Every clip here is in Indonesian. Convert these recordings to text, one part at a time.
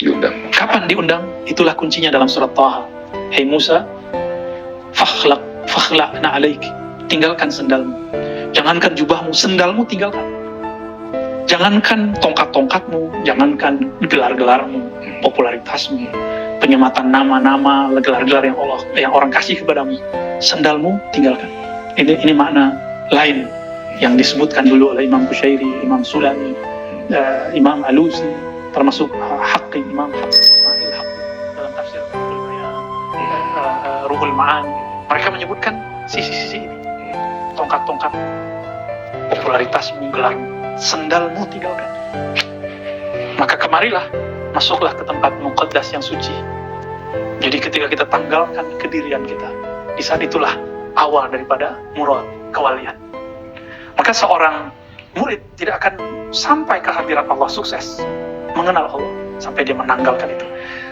Diundang. Kapan diundang? Itulah kuncinya dalam surat Taha. Hei Musa, fakhla'na alaik. Tinggalkan sendalmu. Jangankan jubahmu, sendalmu tinggalkan. Jangankan tongkat-tongkatmu, jangankan gelar-gelarmu, popularitasmu, penyematan nama-nama, gelar-gelar yang orang kasih kepadamu. Sendalmu tinggalkan. Ini makna lain yang disebutkan dulu oleh Imam Qushairi, Imam Sulami, Imam Alusi, termasuk Imam Ismail Haqqi dalam tafsir Ruhul Ma'ani. Mereka menyebutkan sisi-sisi ini. Tongkat-tongkat, popularitasmu, gelarmu, sendalmu tinggalkan. Maka kemarilah, masuklah ke tempat muqaddas yang suci. Jadi ketika kita tanggalkan kedirian kita, di saat itulah awal daripada murad kewalian. Maka seorang murid tidak akan sampai ke hadirat Allah sukses mengenal Allah sampai dia menanggalkan itu.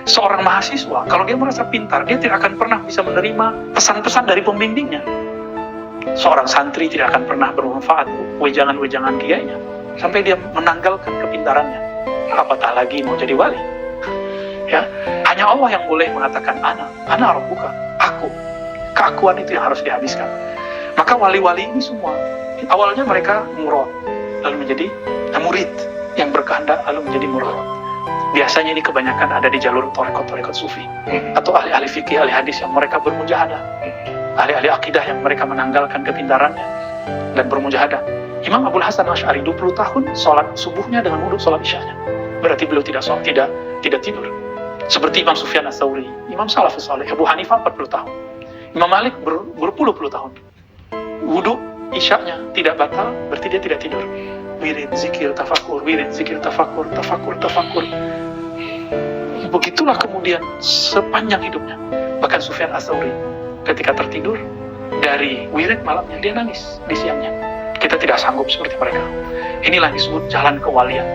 Seorang mahasiswa, kalau dia merasa pintar, dia tidak akan pernah bisa menerima pesan-pesan dari pembimbingnya. Seorang santri tidak akan pernah bermanfaat wejangan-wejangan kiainya sampai dia menanggalkan kepintarannya. Apatah lagi mau jadi wali. Ya, hanya Allah yang boleh mengatakan ana rabbuka, aku. Keakuan itu yang harus dihabiskan. Maka wali-wali ini semua awalnya mereka murad, lalu menjadi murid yang berkehendak, lalu menjadi murad. Biasanya ini kebanyakan ada di jalur tarekat sufi atau ahli-ahli fikih, ahli hadis yang mereka bermujahadah, ahli-ahli akidah yang mereka menanggalkan kepintarannya dan bermujahadah. Imam Abul Hasan Asy'ari 20 tahun sholat subuhnya dengan wudhu sholat isyanya. Berarti beliau tidak tidur. Seperti Imam Sufyan Ats-Tsauri, Imam Salafus Saleh, Abu Hanifah 40 tahun. Imam Malik berpuluh-puluh tahun. Wudhu isyanya tidak batal, berarti dia tidak tidur. Wirid, zikir, tafakur, wirid, zikir, tafakur. Begitulah kemudian sepanjang hidupnya. Bahkan Sufyan Ats-Tsauri ketika tertidur dari wirid malamnya dia nangis di siangnya. Kita tidak sanggup seperti mereka. Inilah disebut jalan kewalian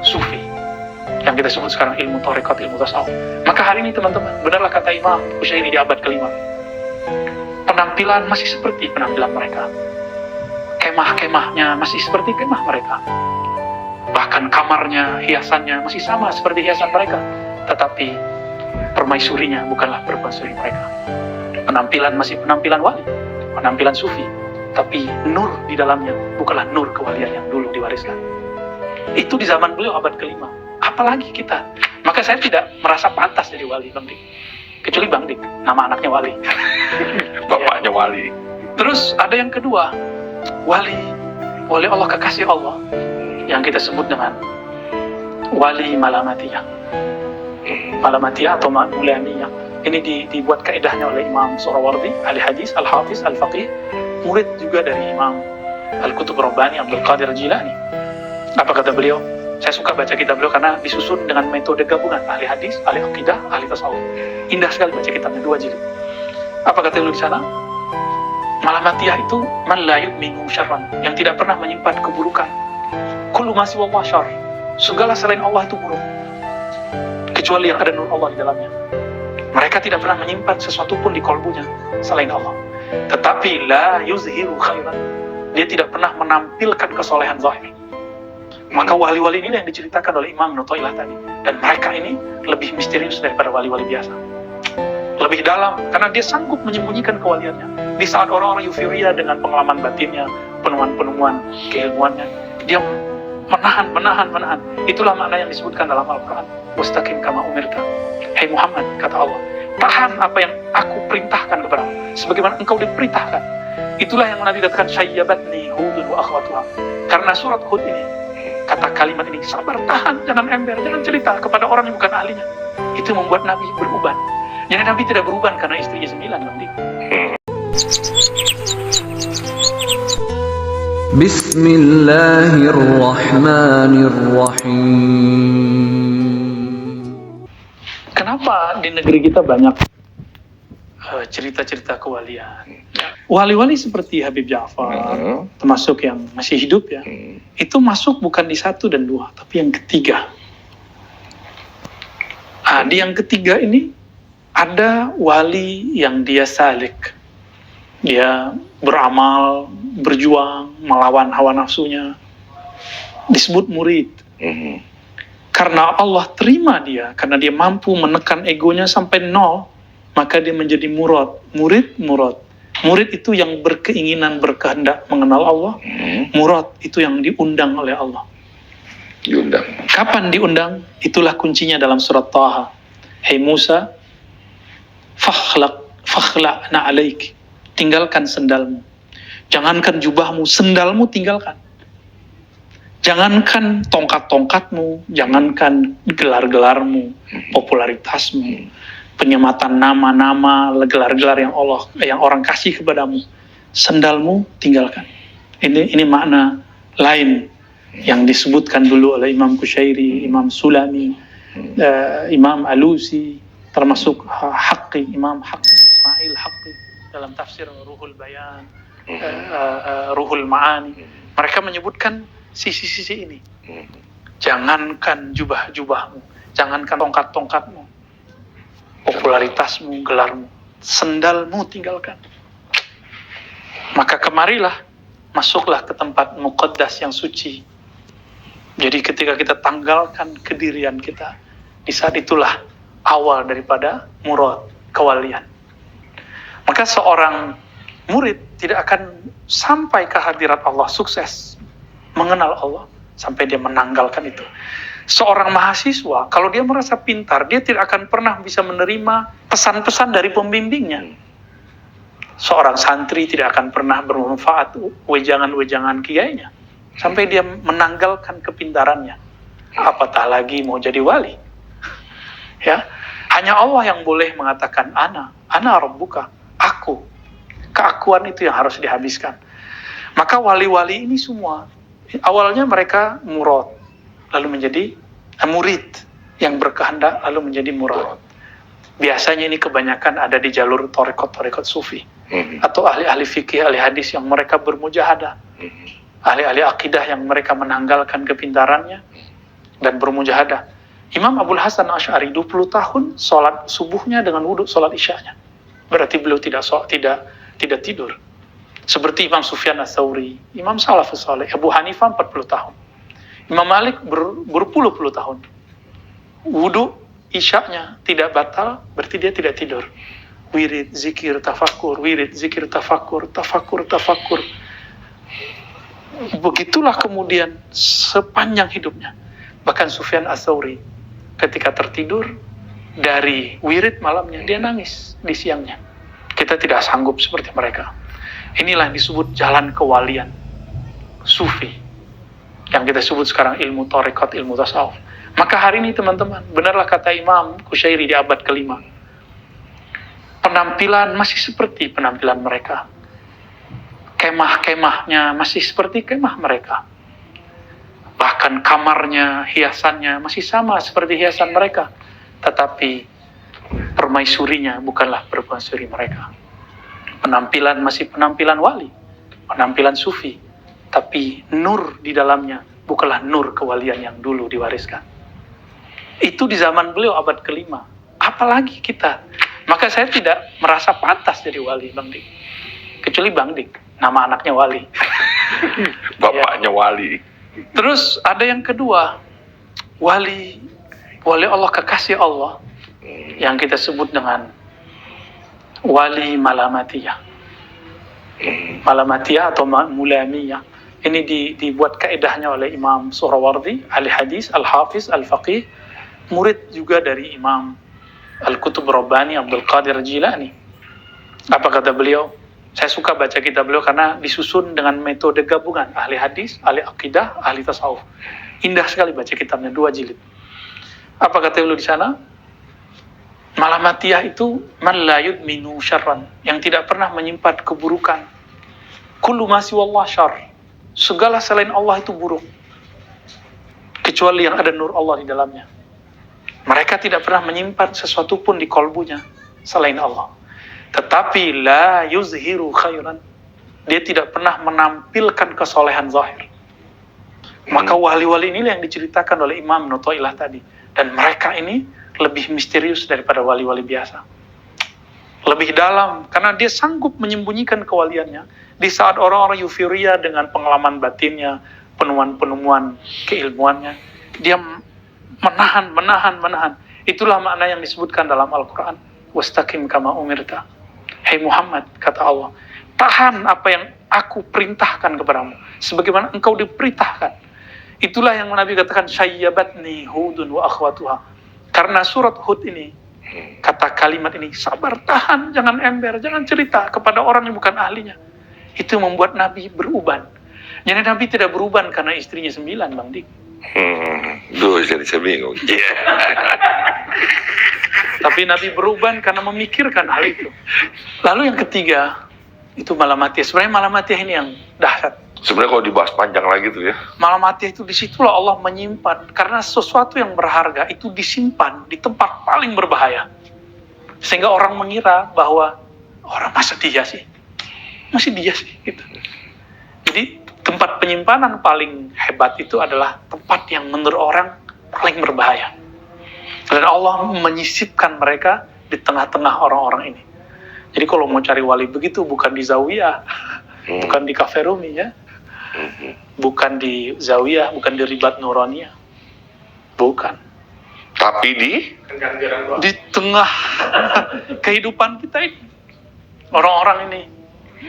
sufi yang kita sebut sekarang ilmu tarekat, ilmu tasawuf. Maka hari ini teman-teman, benarlah kata Imam Qushairi di abad ke-5, penampilan masih seperti penampilan mereka, kemah-kemahnya masih seperti kemah mereka, bahkan kamarnya, hiasannya masih sama seperti hiasan mereka, tetapi permaisurinya bukanlah permaisuri mereka. Penampilan masih penampilan wali, penampilan sufi, tapi nur di dalamnya bukanlah nur kewalian yang dulu diwariskan. Itu di zaman beliau abad ke-5. Apalagi kita. Maka saya tidak merasa pantas jadi wali, Bang Dik. Kecuali Bang Dik, nama anaknya wali. Bapaknya wali. Terus ada yang kedua, wali Allah, kekasih Allah, yang kita sebut dengan wali malamatiyah. Malamatiyah atau mulamiyah. Ini dibuat kaedahnya oleh Imam Surawardi, ahli hadis, al-hafiz, al-faqih, murid juga dari Imam Al-Qutub Rabbani Abdul Qadir Jilani. Apa kata beliau? Saya suka baca kitab beliau karena disusun dengan metode gabungan ahli hadis, ahli akidah, ahli tasawuf. Indah sekali baca kitabnya, 2 jilid. Apa kata beliau di sana? Malamatiyah itu man la yu'minu syarran, yang tidak pernah menyimpan keburukan. Kullu ma siwa syarr, segala selain Allah itu buruk, kecuali yang ada nur Allah di dalamnya. Mereka tidak pernah menyimpan sesuatu pun di kolbunya selain Allah. Tetapi la yuzhiru khairan, dia tidak pernah menampilkan kesolehan zahir. Maka wali-wali ini yang diceritakan oleh Imam Nutoilah tadi. Dan mereka ini lebih misterius daripada wali-wali biasa. Lebih dalam, karena dia sanggup menyembunyikan kewaliannya. Di saat orang-orang euforia dengan pengalaman batinnya, penemuan-penemuan keilmuannya, dia menahan. Itulah makna yang disebutkan dalam Al-Quran. Mustaqim kama umirta. Hai Muhammad, kata Allah, tahan apa yang aku perintahkan kepadamu, sebagaimana engkau diperintahkan. Itulah yang nanti dikatakan syayyabatni Hudun wa akhwatuha. Karena surat Hud ini, kata kalimat ini, sabar, tahan, jangan ember, jangan cerita kepada orang yang bukan ahlinya. Itu membuat Nabi beruban. Jadi Nabi tidak beruban karena istrinya 9 nanti. Bismillahirrahmanirrahim. Kenapa di negeri kita banyak cerita-cerita kewalian? Wali-wali seperti Habib Ja'far, termasuk yang masih hidup ya, itu masuk bukan di 1 dan 2, tapi yang ketiga. Di yang ketiga ini ada wali yang dia salik, dia beramal, berjuang, melawan hawa nafsunya, disebut murid. Karena Allah terima dia, karena dia mampu menekan egonya sampai nol, maka dia menjadi murad. Murid itu yang berkeinginan, berkehendak mengenal Allah. Murad itu yang diundang oleh Allah. Diundang. Kapan diundang? Itulah kuncinya dalam surat Taha. Hei Musa, fakhla'na alaik. Tinggalkan sendalmu. Jangankan jubahmu, sendalmu tinggalkan. Jangankan tongkat-tongkatmu, jangankan gelar-gelarmu, popularitasmu, penyematan nama-nama, gelar-gelar yang orang kasih kepadamu, sendalmu tinggalkan. Ini makna lain yang disebutkan dulu oleh Imam Qushairi, Imam Sulami, Imam Alusi, termasuk Imam Ismail Haqqi dalam tafsir Ruhul Bayan, Ruhul Ma'ani. Mereka menyebutkan sisi-sisi ini. Jangankan jubah-jubahmu, jangankan tongkat-tongkatmu, popularitasmu, gelarmu, sendalmu tinggalkan. Maka kemarilah, masuklah ke tempat muqaddas yang suci. Jadi ketika kita tanggalkan kedirian kita, di saat itulah awal daripada murad, kewalian. Maka seorang murid tidak akan sampai ke hadirat Allah sukses mengenal Allah sampai dia menanggalkan itu. Seorang mahasiswa, kalau dia merasa pintar, dia tidak akan pernah bisa menerima pesan-pesan dari pembimbingnya. Seorang santri tidak akan pernah bermanfaat wejangan-wejangan kiainya sampai dia menanggalkan kepintarannya. Apatah lagi mau jadi wali. Ya, hanya Allah yang boleh mengatakan ana rabbuka, aku. Keakuan itu yang harus dihabiskan. Maka wali-wali ini semua awalnya mereka murad, lalu menjadi murid yang berkehendak, lalu menjadi murad. Biasanya ini kebanyakan ada di jalur tarekat sufi, atau ahli-ahli fikih, ahli hadis yang mereka bermujahadah, ahli-ahli akidah yang mereka menanggalkan kepintarannya dan bermujahadah. Imam Abul Hasan Asy'ari 20 tahun sholat subuhnya dengan wudhu sholat isyanya. Berarti beliau tidak tidur. Seperti Imam Sufyan Ats-Tsauri, Imam Salafus Saleh, Abu Hanifah 40 tahun. Imam Malik berpuluh-puluh tahun. Wudu isyanya tidak batal, berarti dia tidak tidur. Wirid, zikir, tafakur, wirid, zikir, tafakur. Begitulah kemudian sepanjang hidupnya. Bahkan Sufyan Ats-Tsauri ketika tertidur dari wirid malamnya, dia nangis di siangnya. Kita tidak sanggup seperti mereka. Inilah yang disebut jalan kewalian sufi, yang kita sebut sekarang ilmu tarekat, ilmu tasawuf. Maka hari ini teman-teman, benarlah kata Imam Qushairi di abad ke-5, penampilan masih seperti penampilan mereka, kemah-kemahnya masih seperti kemah mereka, bahkan kamarnya, hiasannya masih sama seperti hiasan mereka, tetapi permaisurinya bukanlah permaisuri mereka. Penampilan masih penampilan wali, penampilan sufi, tapi nur di dalamnya bukanlah nur kewalian yang dulu diwariskan. Itu di zaman beliau abad ke-5. Apalagi kita. Maka saya tidak merasa pantas jadi wali, Bang Dik. Kecuali Bang Dik, nama anaknya wali. Bapaknya wali. Terus ada yang kedua, wali Allah, kekasih Allah, yang kita sebut dengan wali malamatiyah. Malamatiyah atau mulamiyah. Ini dibuat kaedahnya oleh Imam Suhrawardi, ahli hadis, al-hafiz, al-faqih, murid juga dari Imam Al-Qutub Rabbani Abdul Qadir Jilani. Apa kata beliau? Saya suka baca kitab beliau karena disusun dengan metode gabungan ahli hadis, ahli akidah, ahli tasawuf. Indah sekali baca kitabnya, 2 jilid. Apa kata beliau di sana? Malamatiyah itu man la yudminu syarran, yang tidak pernah menyimpan keburukan. Kullu ma siwallah syarr, segala selain Allah itu buruk, kecuali yang ada nur Allah di dalamnya. Mereka tidak pernah menyimpan sesuatu pun di kolbunya selain Allah. Tetapi la yuzhiru khairan, dia tidak pernah menampilkan kesolehan zahir. Maka wali-wali ini yang diceritakan oleh Imam Nuthailah tadi. Dan mereka ini lebih misterius daripada wali-wali biasa. Lebih dalam, karena dia sanggup menyembunyikan kewaliannya. Di saat orang-orang euforia dengan pengalaman batinnya, penemuan-penemuan keilmuannya, dia menahan. Itulah makna yang disebutkan dalam Al-Quran. Wastaqim kama umirta. Hai Muhammad, kata Allah, tahan apa yang aku perintahkan kepadamu, sebagaimana engkau diperintahkan. Itulah yang Nabi katakan, syayyabatni Hudun wa akhwatuha. Karena surat Hud ini, kata kalimat ini, sabar, tahan, jangan ember, jangan cerita kepada orang yang bukan ahlinya. Itu membuat Nabi beruban. Jadi Nabi tidak beruban karena istrinya 9, Bang Dik. Duh, jadi saya bingung. Tapi Nabi beruban karena memikirkan hal itu. Lalu yang ketiga, itu Malamatiyah. Sebenarnya Malamatiyah ini yang dahsyat. Sebenarnya kalau dibahas panjang lagi tuh ya. Malamatiyah itu disitulah Allah menyimpan. Karena sesuatu yang berharga itu disimpan di tempat paling berbahaya. Sehingga orang mengira bahwa, orang masa dia sih? Masih dia sih? Gitu. Jadi tempat penyimpanan paling hebat itu adalah tempat yang menurut orang paling berbahaya. Dan Allah menyisipkan mereka di tengah-tengah orang-orang ini. Jadi kalau mau cari wali begitu, bukan di Zawiyah, bukan di Cafe Rumi ya, bukan di Zawiyah, bukan di Ribat Nuraniyah, bukan. Tapi di tengah kehidupan kita ini, orang-orang ini,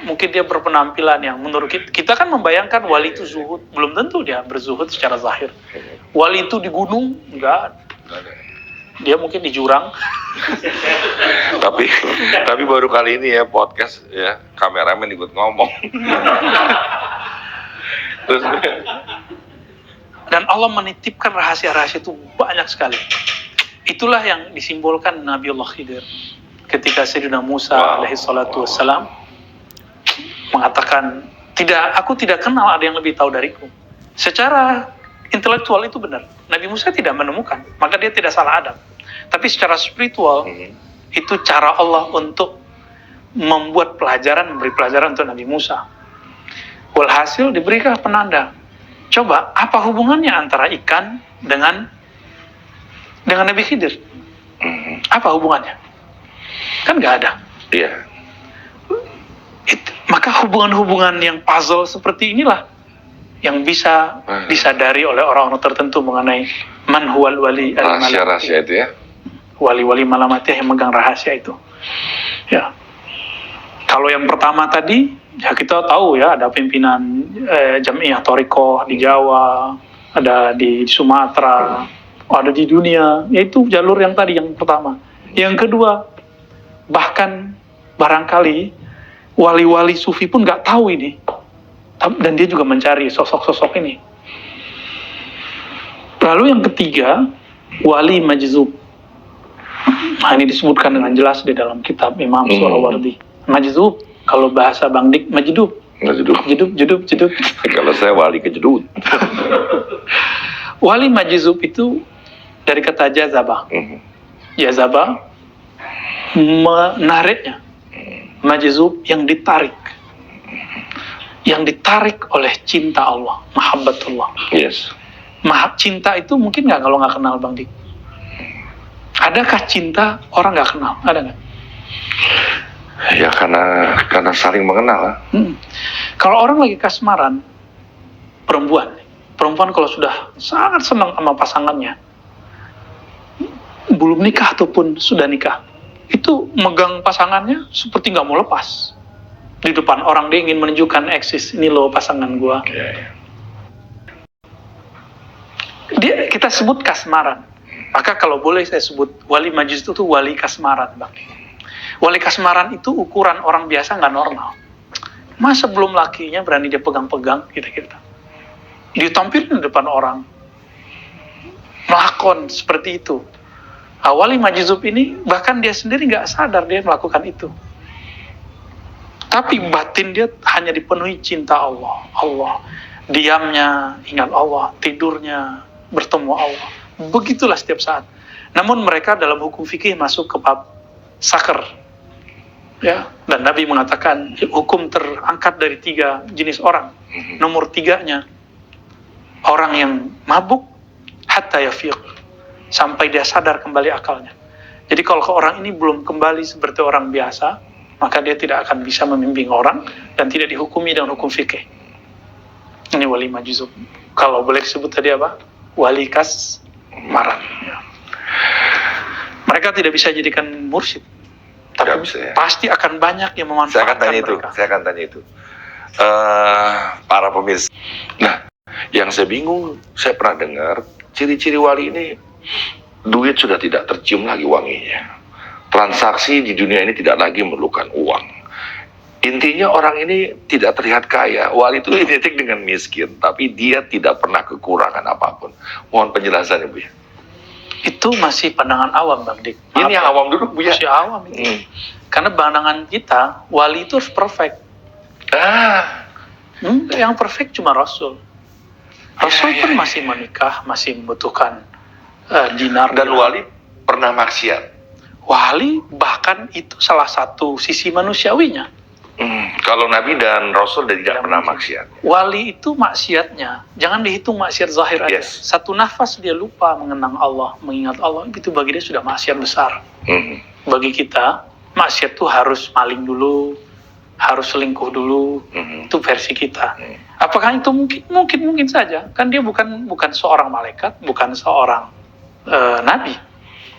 mungkin dia berpenampilan yang menurut kita kan membayangkan wali itu zuhud, belum tentu dia berzuhud secara zahir. Wali itu di gunung, enggak. Dia mungkin di jurang. tapi baru kali ini ya podcast ya, kameramen ikut ngomong. Terus, dan Allah menitipkan rahasia-rahasia itu banyak sekali. Itulah yang disimbolkan Nabiullah Khidir ketika Sayyidina Musa alaihi salatu wassalam mengatakan, aku tidak kenal ada yang lebih tahu dariku. Secara intelektual itu benar, Nabi Musa tidak menemukan, maka dia tidak salah adab. Tapi secara spiritual, itu cara Allah untuk membuat pelajaran, memberi pelajaran untuk Nabi Musa. Walhasil diberikan penanda. Coba, apa hubungannya antara ikan dengan Nabi Khidir? Apa hubungannya? Kan nggak ada. iya. Maka hubungan-hubungan yang puzzle seperti inilah yang bisa disadari oleh orang-orang tertentu mengenai man huwal wali al-malamatiyah. Rahasia itu ya. Wali-wali Malamatiyah yang megang rahasia itu. Ya. Kalau yang pertama tadi, ya kita tahu ya, ada pimpinan Jamiah Thariqah di Jawa, ada di Sumatera, ada di dunia. Yaitu jalur yang tadi, yang pertama. Yang kedua, bahkan barangkali wali-wali sufi pun nggak tahu ini, dan dia juga mencari sosok-sosok ini. Lalu yang ketiga, wali majzub. Nah, ini disebutkan dengan jelas di dalam kitab Imam Surawardi. Majzub, kalau bahasa Bang Dik, majdub. Jedub. Kalau saya wali kejedut. Wali majzub itu dari kata jazabah. Jazabah menariknya. Majzub yang ditarik oleh cinta Allah, mahabbatullah. Yes. Cinta itu mungkin nggak kalau nggak kenal Bang Dik? Adakah cinta orang nggak kenal? Ada nggak? Ya karena saling mengenal. Kalau orang lagi kasmaran, perempuan kalau sudah sangat senang sama pasangannya, belum nikah ataupun sudah nikah, itu megang pasangannya seperti nggak mau lepas. Di depan orang dia ingin menunjukkan eksis, ini loh pasangan gua. Kita sebut kasmaran. Maka kalau boleh saya sebut wali majuz itu wali kasmaran, Bang. Wali kasmaran itu ukuran orang biasa nggak normal. Masa belum lakinya berani dia pegang-pegang kita. Dia tampilin di depan orang, melakon seperti itu. Wali majzub ini bahkan dia sendiri nggak sadar dia melakukan itu. Tapi batin dia hanya dipenuhi cinta Allah. Diamnya ingat Allah, tidurnya bertemu Allah. Begitulah setiap saat. Namun mereka dalam hukum fikih masuk ke bab sakar. Ya, dan Nabi mengatakan hukum terangkat dari 3 jenis orang. Nomor 3-nya orang yang mabuk hatta yafiq, sampai dia sadar kembali akalnya. Jadi kalau orang ini belum kembali seperti orang biasa, maka dia tidak akan bisa membimbing orang dan tidak dihukumi dengan hukum fikih. Ini wali majzub. Kalau boleh disebut tadi apa? Wali marah. Ya. Mereka tidak bisa jadikan mursyid, tapi bisa, ya. pasti akan banyak yang Saya akan memanfaatkan tanya mereka. itu. Para pemirsa. Nah, yang saya bingung, saya pernah dengar ciri-ciri wali ini, duit sudah tidak tercium lagi wanginya. Transaksi di dunia ini tidak lagi memerlukan uang. Intinya orang ini tidak terlihat kaya. Wali itu identik dengan miskin, tapi dia tidak pernah kekurangan apapun. Mohon penjelasannya, Bu. Itu masih pandangan awam, Bang Dik. Ini yang awam dulu, Bu, ya. Masih awam itu. Karena pandangan kita, wali itu harus perfect. Yang perfect cuma Rasul. Rasul pun masih menikah, masih membutuhkan dinar. Dan wali pernah maksiat. Wali bahkan itu salah satu sisi manusiawinya. Kalau Nabi dan Rasul tidak pernah maksiat. Wali itu maksiatnya, jangan dihitung maksiat zahir aja. Yes. Satu nafas dia lupa mengenang Allah, mengingat Allah, itu bagi dia sudah maksiat besar. Bagi kita, maksiat itu harus maling dulu, harus selingkuh dulu. Itu versi kita. Apakah itu mungkin saja? Kan dia bukan seorang malaikat, bukan seorang nabi.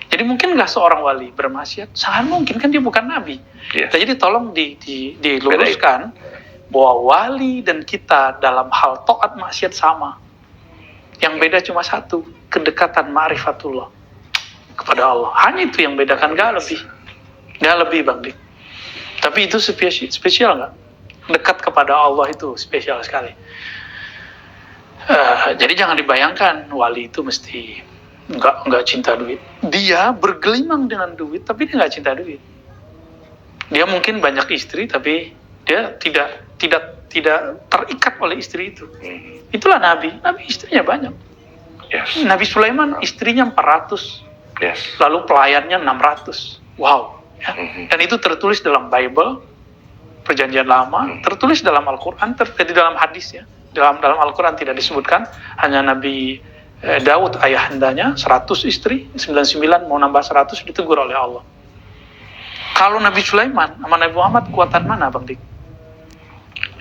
Jadi mungkin nggak seorang wali bermaksiat? Sangat mungkin, kan dia bukan nabi. Yes. Jadi tolong diluruskan bahwa wali dan kita dalam hal taat maksiat sama. Yang beda cuma satu, kedekatan ma'rifatullah kepada Allah. Hanya itu yang bedakan, nggak lebih Bang Dik. Tapi itu spesial nggak? Dekat kepada Allah itu spesial sekali. Jadi jangan dibayangkan wali itu mesti nggak cinta duit. Dia bergelimang dengan duit, tapi dia nggak cinta duit. Dia mungkin banyak istri, tapi dia tidak terikat oleh istri itu. Itulah Nabi istrinya banyak. Yes. Nabi Sulaiman istrinya 400, lalu pelayannya 600. Wow. Ya. Dan itu tertulis dalam Bible, Perjanjian Lama, tertulis dalam Al-Quran, terjadi dalam hadis ya. Dalam Al-Quran tidak disebutkan, hanya Nabi Daud ayahandanya 100 istri, 99 mau nambah 100 ditegur oleh Allah. Kalau Nabi Sulaiman sama Nabi Muhammad kuatan mana, Bang Dik?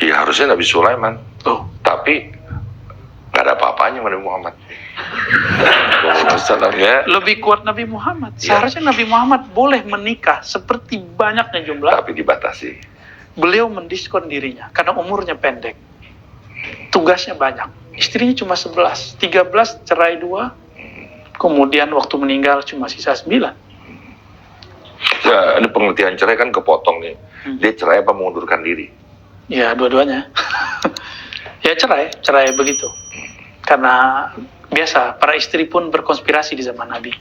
Ya harusnya Nabi Sulaiman. Tapi nggak ada apa-apanya sama Nabi Muhammad. Lebih kuat Nabi Muhammad. Seharusnya Nabi Muhammad boleh menikah seperti banyaknya jumlah. Tapi dibatasi. Beliau mendiskon dirinya karena umurnya pendek. Tugasnya banyak. Istrinya cuma 11, 13 cerai 2. Kemudian waktu meninggal cuma sisa 9. Ya, ini pengertian cerai kan kepotong nih. Dia cerai apa mengundurkan diri? Ya, dua-duanya. Ya cerai begitu. Karena biasa, para istri pun berkonspirasi di zaman Nabi.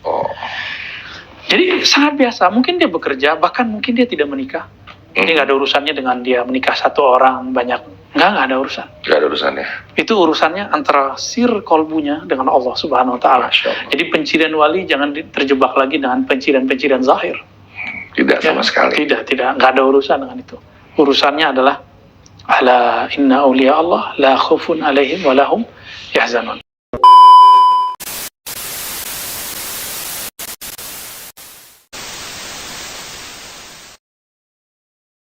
Jadi sangat biasa. Mungkin dia bekerja, bahkan mungkin dia tidak menikah. Jadi nggak ada urusannya dengan dia menikah satu orang banyak. Nggak ada urusan. Nggak ada urusannya. Itu urusannya antara sir kolbunya dengan Allah Subhanahu Wa Taala. Jadi pencirian wali jangan terjebak lagi dengan pencirian zahir. Tidak sama sekali. Tidak. Nggak ada urusan dengan itu. Urusannya adalah ala inna awliya Allah la khufun alaihim wa lahum yahzanun.